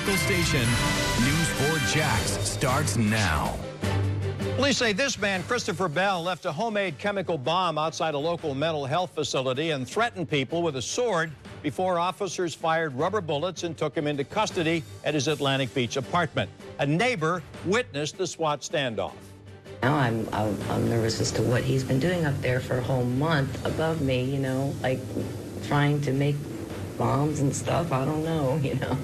local station. News 4 Jax starts now. Police say this man, Christopher Bell, left a homemade chemical bomb outside a local mental health facility and threatened people with a sword before officers fired rubber bullets and took him into custody at his Atlantic Beach apartment. A neighbor witnessed the SWAT standoff. Now I'm nervous as to what he's been doing up there for a whole month above me, you know, like trying to make bombs and stuff. I don't know, you know.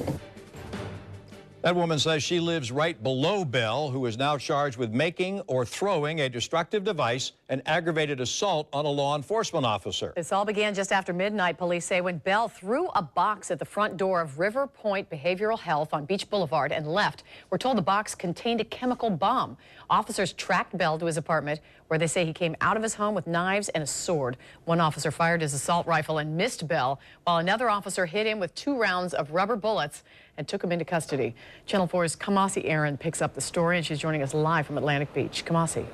That woman says she lives right below Bell, who is now charged with making or throwing a destructive device and aggravated assault on a law enforcement officer. This all began just after midnight, police say, when Bell threw a box at the front door of River Point Behavioral Health on Beach Boulevard and left. We're told the box contained a chemical bomb. Officers tracked Bell to his apartment, where they say he came out of his home with knives and a sword. One officer fired his assault rifle and missed Bell, while another officer hit him with 2 rounds of rubber bullets and took him into custody. Channel 4's Kamasi Aaron picks up the story, and she's joining us live from Atlantic Beach. Kamasi.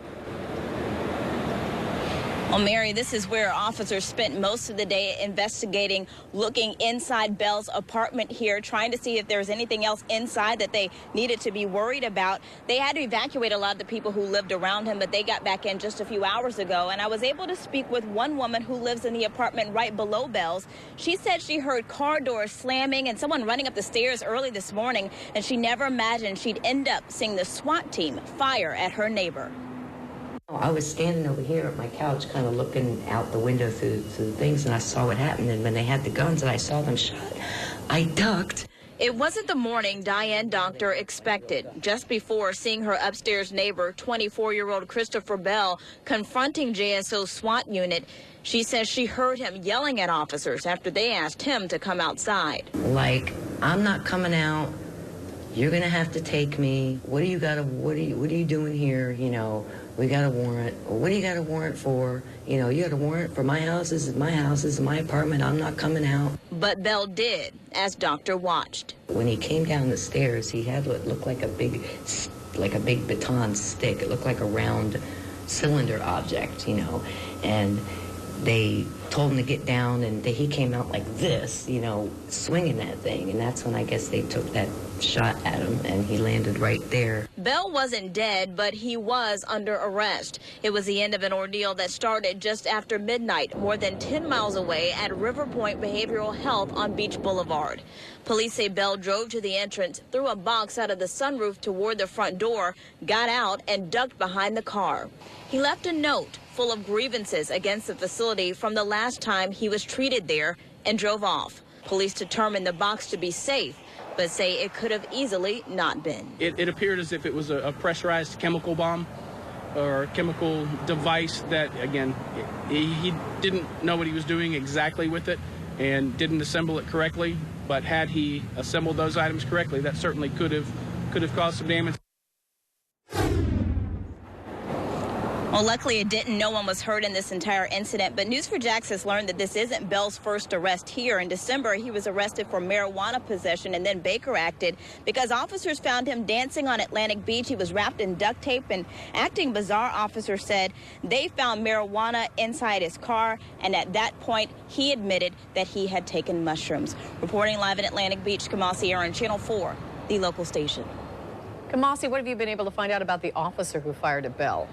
Well, Mary, this is where officers spent most of the day investigating, looking inside Bell's apartment here, trying to see if there was anything else inside that they needed to be worried about. They had to evacuate a lot of the people who lived around him, but they got back in just a few hours ago. And I was able to speak with one woman who lives in the apartment right below Bell's. She said she heard car doors slamming and someone running up the stairs early this morning, and she never imagined she'd end up seeing the SWAT team fire at her neighbor. I was standing over here at my couch kind of looking out the window through the things, and I saw what happened. And when they had the guns and I saw them shot, I ducked. It wasn't the morning Diane Doctor expected. Just before seeing her upstairs neighbor, 24-year-old Christopher Bell, confronting JSO's SWAT unit, she says she heard him yelling at officers after they asked him to come outside. Like, I'm not coming out. You're gonna have to take me. What are you doing here? You know, we got a warrant. What do you got a warrant for? You know, you got a warrant for my house. This is my house. This is my apartment. I'm not coming out. But Bell did, as Doctor watched. When he came down the stairs, he had what looked like a big baton stick. It looked like a round cylinder object, you know, and they told him to get down, and he came out like this, you know, swinging that thing. And that's when I guess they took that shot at him, and he landed right there. Bell wasn't dead, but he was under arrest. It was the end of an ordeal that started just after midnight, more than 10 miles away at River Point Behavioral Health on Beach Boulevard. Police say Bell drove to the entrance, threw a box out of the sunroof toward the front door, got out, and ducked behind the car. He left a note full of grievances against the facility from the last time he was treated there and drove off. Police determined the box to be safe, but say it could have easily not been. It appeared as if it was a pressurized chemical bomb or chemical device that, again, he didn't know what he was doing exactly with it and didn't assemble it correctly. But had he assembled those items correctly, that certainly could have caused some damage. Well, luckily it didn't. No one was hurt in this entire incident. But News4Jax has learned that this isn't Bell's first arrest here. In December, he was arrested for marijuana possession and then Baker acted because officers found him dancing on Atlantic Beach. He was wrapped in duct tape and acting bizarre. Officers said they found marijuana inside his car, and at that point, he admitted that he had taken mushrooms. Reporting live in Atlantic Beach, Kamasi Aaron, Channel 4, the local station. Kamasi, what have you been able to find out about the officer who fired at Bell?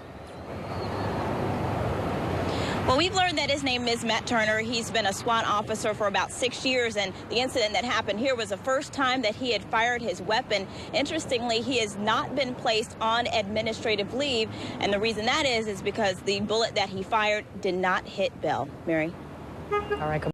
Well, we've learned that his name is Matt Turner. He's been a SWAT officer for about 6 years, and the incident that happened here was the first time that he had fired his weapon. Interestingly, he has not been placed on administrative leave, and the reason that is because the bullet that he fired did not hit Bell. Mary? All right.